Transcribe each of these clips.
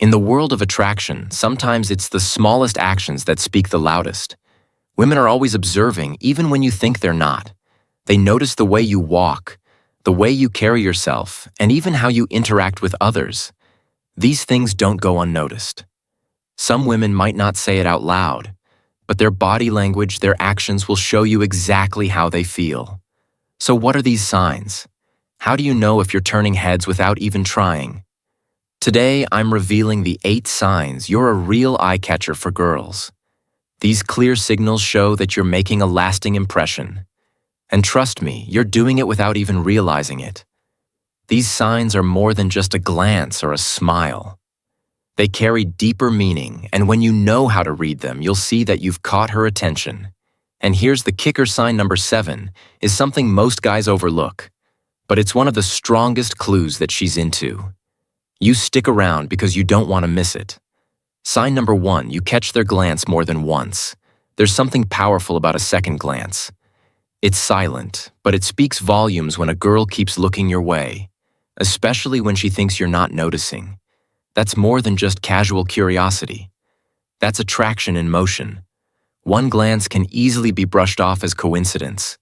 In the world of attraction, sometimes it's the smallest actions that speak the loudest. Women are always observing, even when you think they're not. They notice the way you walk, the way you carry yourself, and even how you interact with others. These things don't go unnoticed. Some women might not say it out loud, but their body language, their actions will show you exactly how they feel. So what are these signs? How do you know if you're turning heads without even trying? Today, I'm revealing the 8 signs you're a real eye-catcher for girls. These clear signals show that you're making a lasting impression. And trust me, you're doing it without even realizing it. These signs are more than just a glance or a smile. They carry deeper meaning, and when you know how to read them, you'll see that you've caught her attention. And here's the kicker: sign number 7 is something most guys overlook, but it's one of the strongest clues that she's into. You stick around because you don't want to miss it. Sign number 1, you catch their glance more than once. There's something powerful about a second glance. It's silent, but it speaks volumes when a girl keeps looking your way, especially when she thinks you're not noticing. That's more than just casual curiosity. That's attraction in motion. One glance can easily be brushed off as coincidence.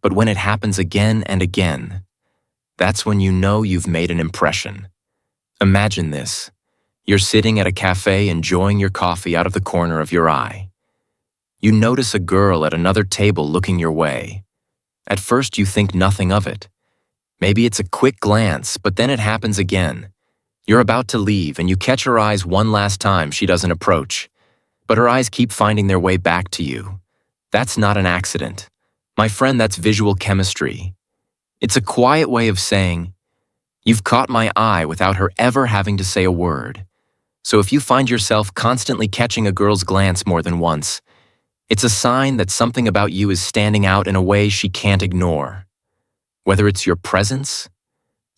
But when it happens again and again, that's when you know you've made an impression. Imagine this. You're sitting at a cafe enjoying your coffee out of the corner of your eye. You notice a girl at another table looking your way. At first you think nothing of it. Maybe it's a quick glance, but then it happens again. You're about to leave and you catch her eyes one last time. She doesn't approach, but her eyes keep finding their way back to you. That's not an accident. My friend, that's visual chemistry. It's a quiet way of saying, you've caught my eye without her ever having to say a word. So if you find yourself constantly catching a girl's glance more than once, it's a sign that something about you is standing out in a way she can't ignore. Whether it's your presence,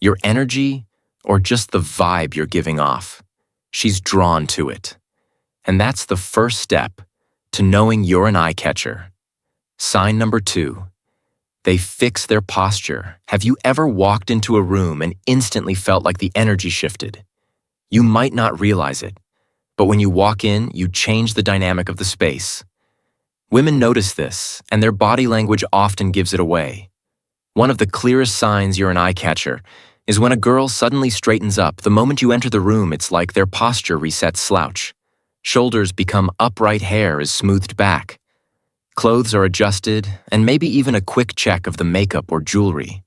your energy, or just the vibe you're giving off, she's drawn to it. And that's the first step to knowing you're an eye-catcher. Sign number 2. They fix their posture. Have you ever walked into a room and instantly felt like the energy shifted? You might not realize it, but when you walk in, you change the dynamic of the space. Women notice this, and their body language often gives it away. One of the clearest signs you're an eye-catcher is when a girl suddenly straightens up. The moment you enter the room, it's like their posture resets slouch. Shoulders become upright, hair is smoothed back. Clothes are adjusted, and maybe even a quick check of the makeup or jewelry.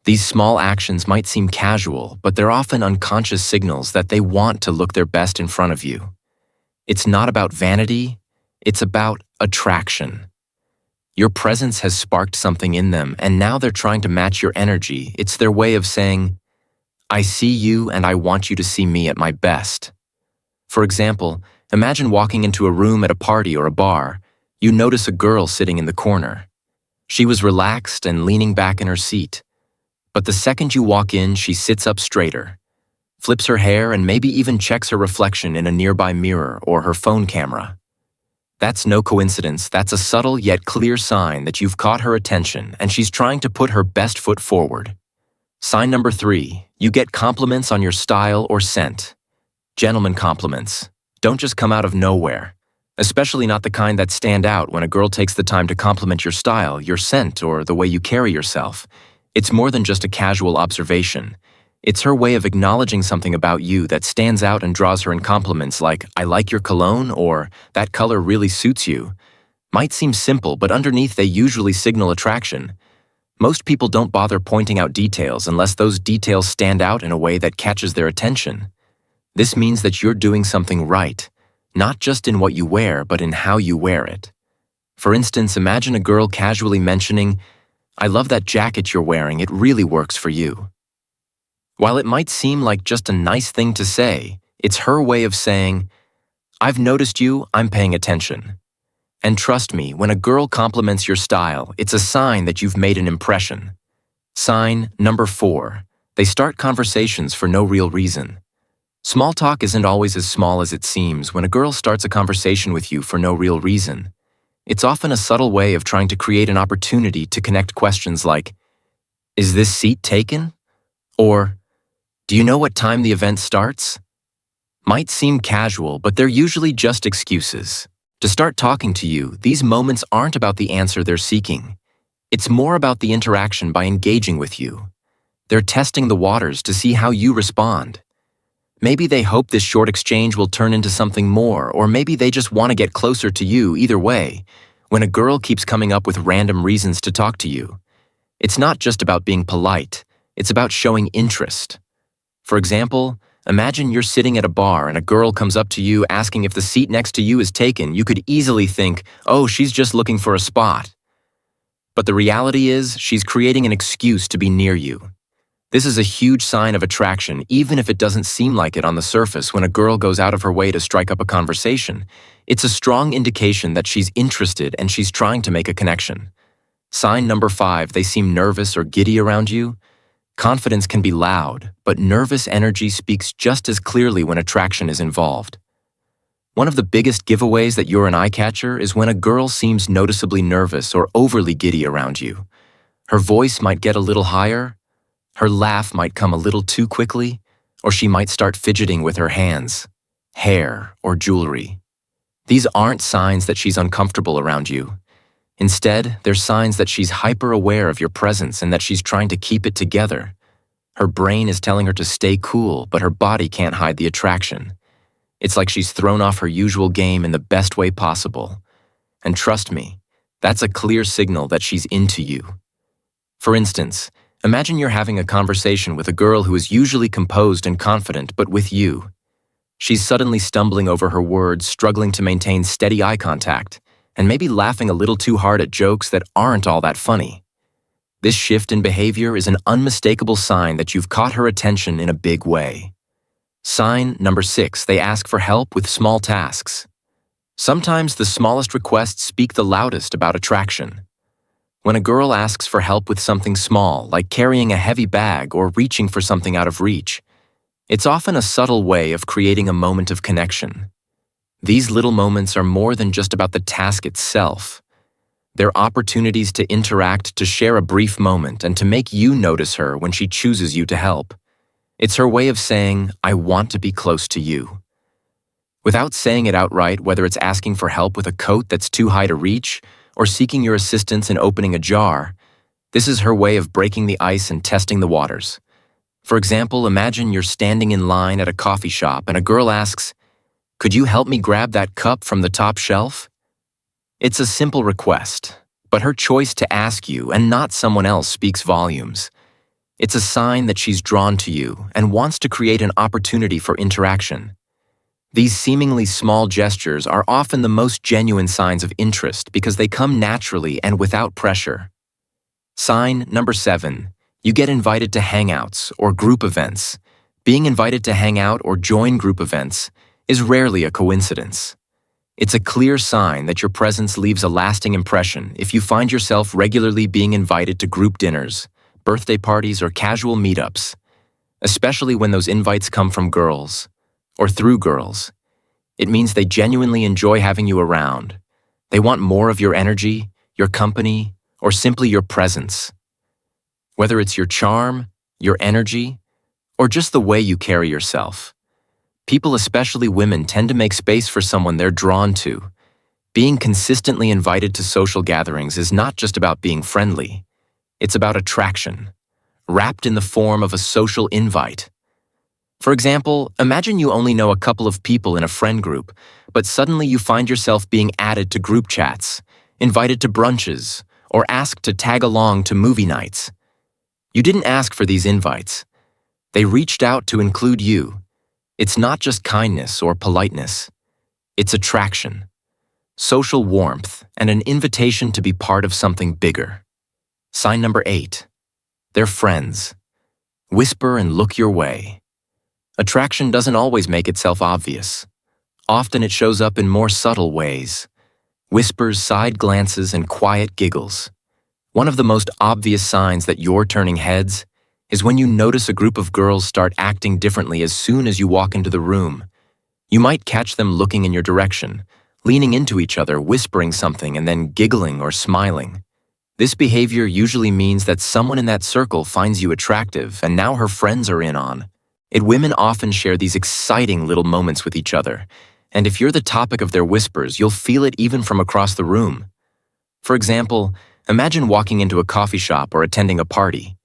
These small actions might seem casual, but they're often unconscious signals that they want to look their best in front of you. It's not about vanity, it's about attraction. Your presence has sparked something in them, and now they're trying to match your energy. It's their way of saying, I see you and I want you to see me at my best. For example, imagine walking into a room at a party or a bar. You notice a girl sitting in the corner. She was relaxed and leaning back in her seat. But the second you walk in, she sits up straighter, flips her hair, and maybe even checks her reflection in a nearby mirror or her phone camera. That's no coincidence. That's a subtle yet clear sign that you've caught her attention and she's trying to put her best foot forward. Sign number 3, you get compliments on your style or scent. Gentlemen compliments don't just come out of nowhere, especially not the kind that stand out. When a girl takes the time to compliment your style, your scent, or the way you carry yourself, it's more than just a casual observation. It's her way of acknowledging something about you that stands out and draws her in. Compliments like, I like your cologne, or that color really suits you, might seem simple, but underneath they usually signal attraction. Most people don't bother pointing out details unless those details stand out in a way that catches their attention. This means that you're doing something right, not just in what you wear, but in how you wear it. For instance, imagine a girl casually mentioning, I love that jacket you're wearing, it really works for you. While it might seem like just a nice thing to say, it's her way of saying, I've noticed you, I'm paying attention. And trust me, when a girl compliments your style, it's a sign that you've made an impression. Sign number 4, they start conversations for no real reason. Small talk isn't always as small as it seems. When a girl starts a conversation with you for no real reason, it's often a subtle way of trying to create an opportunity to connect. Questions like, is this seat taken? Or, do you know what time the event starts? might seem casual, but they're usually just excuses. To start talking to you, these moments aren't about the answer they're seeking. It's more about the interaction by engaging with you. They're testing the waters to see how you respond. Maybe they hope this short exchange will turn into something more, or maybe they just want to get closer to you. Either way, when a girl keeps coming up with random reasons to talk to you, it's not just about being polite, it's about showing interest. For example, imagine you're sitting at a bar and a girl comes up to you asking if the seat next to you is taken. You could easily think, oh, she's just looking for a spot. But the reality is, she's creating an excuse to be near you. This is a huge sign of attraction, even if it doesn't seem like it on the surface. When a girl goes out of her way to strike up a conversation, it's a strong indication that she's interested and she's trying to make a connection. Sign number 5, they seem nervous or giddy around you. Confidence can be loud, but nervous energy speaks just as clearly when attraction is involved. One of the biggest giveaways that you're an eye-catcher is when a girl seems noticeably nervous or overly giddy around you. Her voice might get a little higher, her laugh might come a little too quickly, or she might start fidgeting with her hands, hair, or jewelry. These aren't signs that she's uncomfortable around you. Instead, they're signs that she's hyper-aware of your presence and that she's trying to keep it together. Her brain is telling her to stay cool, but her body can't hide the attraction. It's like she's thrown off her usual game in the best way possible. And trust me, that's a clear signal that she's into you. For instance, imagine you're having a conversation with a girl who is usually composed and confident, but with you, she's suddenly stumbling over her words, struggling to maintain steady eye contact, and maybe laughing a little too hard at jokes that aren't all that funny. This shift in behavior is an unmistakable sign that you've caught her attention in a big way. Sign number 6, they ask for help with small tasks. Sometimes the smallest requests speak the loudest about attraction. When a girl asks for help with something small, like carrying a heavy bag or reaching for something out of reach, it's often a subtle way of creating a moment of connection. These little moments are more than just about the task itself. They're opportunities to interact, to share a brief moment, and to make you notice her when she chooses you to help. It's her way of saying, I want to be close to you. Without saying it outright, whether it's asking for help with a coat that's too high to reach, or seeking your assistance in opening a jar, this is her way of breaking the ice and testing the waters. For example, imagine you're standing in line at a coffee shop and a girl asks, could you help me grab that cup from the top shelf? It's a simple request, but her choice to ask you and not someone else speaks volumes. It's a sign that she's drawn to you and wants to create an opportunity for interaction. These seemingly small gestures are often the most genuine signs of interest because they come naturally and without pressure. Sign number 7, you get invited to hangouts or group events. Being invited to hang out or join group events is rarely a coincidence. It's a clear sign that your presence leaves a lasting impression if you find yourself regularly being invited to group dinners, birthday parties, or casual meetups, especially when those invites come from girls, or through girls. It means they genuinely enjoy having you around. They want more of your energy, your company, or simply your presence. Whether it's your charm, your energy, or just the way you carry yourself, people, especially women, tend to make space for someone they're drawn to. Being consistently invited to social gatherings is not just about being friendly. It's about attraction, wrapped in the form of a social invite. For example, imagine you only know a couple of people in a friend group, but suddenly you find yourself being added to group chats, invited to brunches, or asked to tag along to movie nights. You didn't ask for these invites. They reached out to include you. It's not just kindness or politeness. It's attraction, social warmth, and an invitation to be part of something bigger. Sign number 8. They're friends. Whisper and look your way. Attraction doesn't always make itself obvious. Often it shows up in more subtle ways. Whispers, side glances, and quiet giggles. One of the most obvious signs that you're turning heads is when you notice a group of girls start acting differently as soon as you walk into the room. You might catch them looking in your direction, leaning into each other, whispering something, and then giggling or smiling. This behavior usually means that someone in that circle finds you attractive, and now her friends are in on. Women often share these exciting little moments with each other, and if you're the topic of their whispers, you'll feel it even from across the room. For example, imagine walking into a coffee shop or attending a party.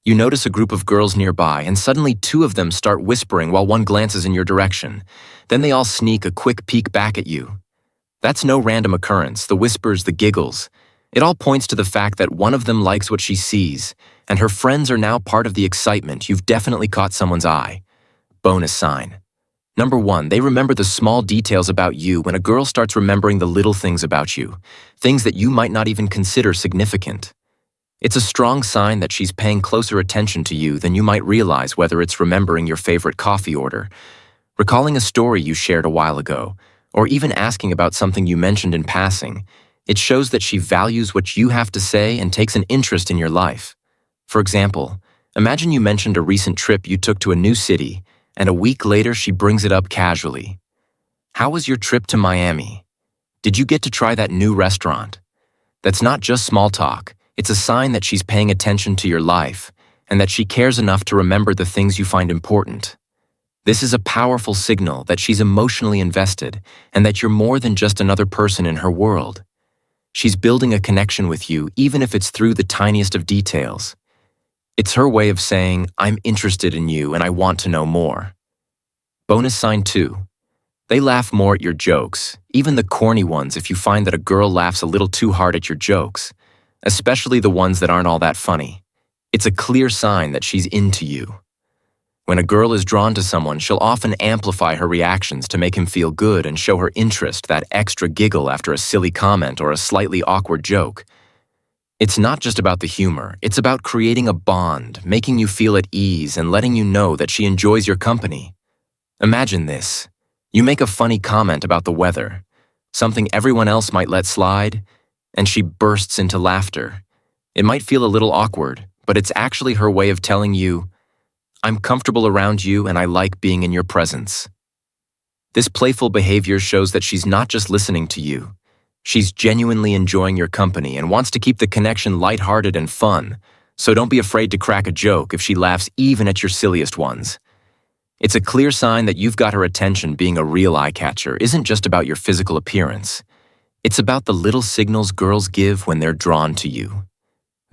You notice a group of girls nearby, and suddenly two of them start whispering while one glances in your direction. Then they all sneak a quick peek back at you. That's no random occurrence, the whispers, the giggles. It all points to the fact that one of them likes what she sees, and her friends are now part of the excitement. You've definitely caught someone's eye. Bonus sign. Number 1, they remember the small details about you. When a girl starts remembering the little things about you, things that you might not even consider significant, it's a strong sign that she's paying closer attention to you than you might realize, whether it's remembering your favorite coffee order, recalling a story you shared a while ago, or even asking about something you mentioned in passing. It shows that she values what you have to say and takes an interest in your life. For example, imagine you mentioned a recent trip you took to a new city, and a week later she brings it up casually. How was your trip to Miami? Did you get to try that new restaurant? That's not just small talk. It's a sign that she's paying attention to your life and that she cares enough to remember the things you find important. This is a powerful signal that she's emotionally invested and that you're more than just another person in her world. She's building a connection with you, even if it's through the tiniest of details. It's her way of saying, I'm interested in you and I want to know more. Bonus sign 2. They laugh more at your jokes, even the corny ones. If you find that a girl laughs a little too hard at your jokes, especially the ones that aren't all that funny, it's a clear sign that she's into you. When a girl is drawn to someone, she'll often amplify her reactions to make him feel good and show her interest, that extra giggle after a silly comment or a slightly awkward joke. It's not just about the humor, it's about creating a bond, making you feel at ease and letting you know that she enjoys your company. Imagine this. You make a funny comment about the weather, something everyone else might let slide, and she bursts into laughter. It might feel a little awkward, but it's actually her way of telling you, I'm comfortable around you and I like being in your presence. This playful behavior shows that she's not just listening to you. She's genuinely enjoying your company and wants to keep the connection lighthearted and fun, so don't be afraid to crack a joke if she laughs even at your silliest ones. It's a clear sign that you've got her attention. Being a real eye-catcher isn't just about your physical appearance. It's about the little signals girls give when they're drawn to you.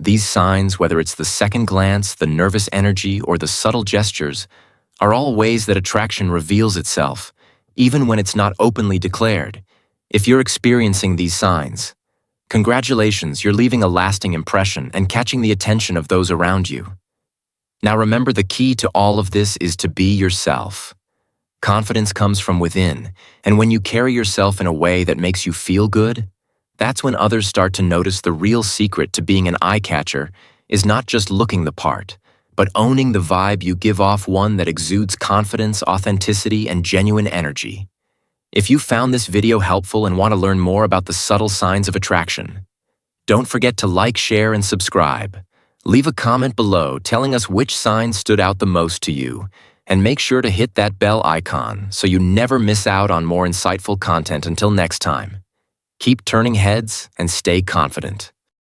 These signs, whether it's the second glance, the nervous energy, or the subtle gestures, are all ways that attraction reveals itself, even when it's not openly declared. If you're experiencing these signs, congratulations, you're leaving a lasting impression and catching the attention of those around you. Now remember, the key to all of this is to be yourself. Confidence comes from within, and when you carry yourself in a way that makes you feel good, that's when others start to notice. The real secret to being an eye-catcher is not just looking the part, but owning the vibe you give off, one that exudes confidence, authenticity, and genuine energy. If you found this video helpful and want to learn more about the subtle signs of attraction, don't forget to like, share, and subscribe. Leave a comment below telling us which sign stood out the most to you, and make sure to hit that bell icon so you never miss out on more insightful content. Until next time, keep turning heads and stay confident.